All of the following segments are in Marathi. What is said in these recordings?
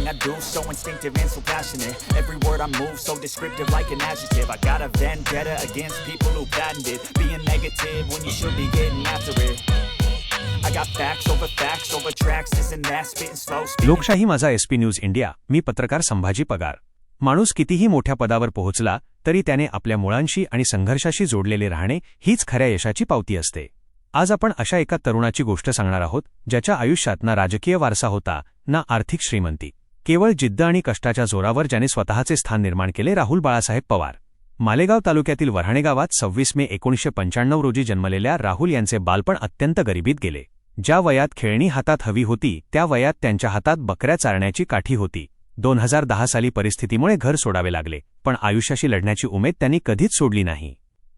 Everything I do so instinctive and so passionate. Every word I move so descriptive like an adjective. I got a vendetta against people who patented being negative when you should be getting after it. I got facts over tracks, this and that, spitting slow. लोकशाही माझा एसपी न्यूज इंडिया. मी पत्रकार संभाजी पगार. माणूस कितीही मोठ्या पदावर पोहोचला तरी त्याने आपल्या मुळांशी आणि संघर्षाशी जोडलेले राहणे हीच खऱ्या यशाची पावती असते. आज आपण अशा एका तरुणाची गोष्ट सांगणार आहोत ज्याच्या आयुष्यात ना राजकीय वारसा होता ना आर्थिक श्रीमंती. केवळ जिद्द आणि कष्टाच्या जोरावर ज्याने स्वतःचे स्थान निर्माण केले. राहुल बाळासाहेब पवार. मालेगाव तालुक्यातील वऱ्हाणे गावात 26 मे 1995 रोजी जन्मलेल्या राहुल यांचे बालपण अत्यंत गरिबीत गेले. ज्या वयात खेळणी हातात हवी होती त्या वयात त्यांच्या हातात बकऱ्या चारण्याची काठी होती. 2010 साली परिस्थितीमुळे घर सोडावे लागले, पण आयुष्याशी लढण्याची उमेद त्यांनी कधीच सोडली नाही.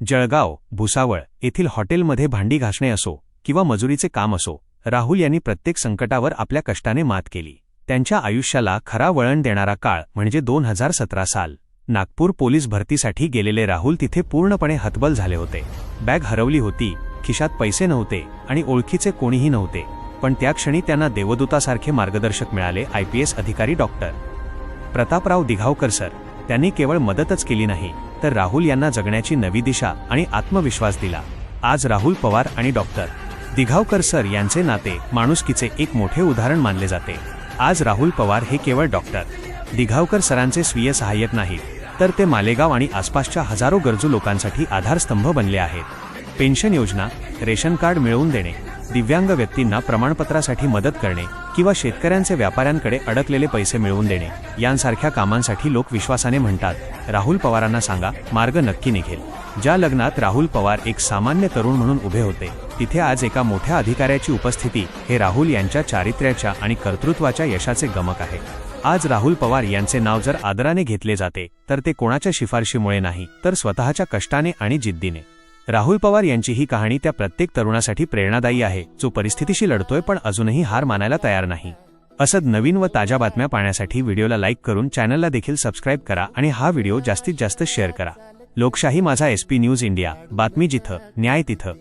जळगाव, भुसावळ येथील हॉटेलमध्ये भांडी घासणे असो किंवा मजुरीचे काम असो, राहुल यांनी प्रत्येक संकटावर आपल्या कष्टाने मात केली. त्यांच्या आयुष्याला खरा वळण देणारा काळ म्हणजे 2017 साल. नागपूर पोलीस भरतीसाठी गेलेले राहुल तिथे पूर्णपणे हतबल झाले होते. बॅग हरवली होती, खिशात पैसे नव्हते आणि ओळखीचे कोणीही नव्हते. पण त्या क्षणी त्यांना देवदूतासारखे मार्गदर्शक मिळाले. IPS अधिकारी डॉक्टर प्रतापराव दिघावकर सर. त्यांनी केवळ मदतच केली नाही तर राहुल यांना जगण्याची नवी दिशा आणि आत्मविश्वास दिला. आज राहुल पवार आणि डॉक्टर दिघावकर सर यांचे नाते माणुसकीचे एक मोठे उदाहरण मानले जाते. आज राहुल पवार हे केवळ डॉक्टर दिघावकर सरांचे स्वीय सहाय्यक नाहीत, तर ते मालेगाव आणि आसपासच्या हजारो गरजू लोकांसाठी आधारस्तंभ बनले आहेत. पेन्शन योजना, रेशन कार्ड मिळवून देणे, दिव्यांग व्यक्तींना प्रमाणपत्रासाठी मदत करणे किंवा शेतकऱ्यांचे व्यापाऱ्यांकडे अडकलेले पैसे मिळवून देणे यांसारख्या कामांसाठी लोक विश्वासाने म्हणतात, राहुल पवारांना सांगा, मार्ग नक्की निघेल. ज्या लग्नात राहुल पवार एक सामान्य तरुण म्हणून उभे होते, तिथे आज एका मोठ्या अधिकाऱ्याची उपस्थिती हे राहुल यांच्या चारित्र्याच्या आणि कर्तृत्वाच्या यशाचे गमक आहे. आज राहुल पवार यांचे नाव जर आदराने घेतले जाते तर ते कोणाच्या शिफारशीमुळे नाही, तर स्वतःच्या कष्टाने आणि जिद्दीने. राहुल पवार यांची ही कहाणी त्या प्रत्येक तरुणासाठी प्रेरणादायी आहे जो परिस्थितीशी लढतोय पण अजूनही हार मानायला तयार नाही. असंच नवीन व ताज्या बातम्या पाहण्यासाठी व्हिडिओला लाईक करून चॅनलला देखील सबस्क्राईब करा आणि हा व्हिडिओ जास्तीत जास्त शेअर करा. लोकशाही माझा एसपी न्यूज इंडिया. बातमी जिथं, न्याय तिथं.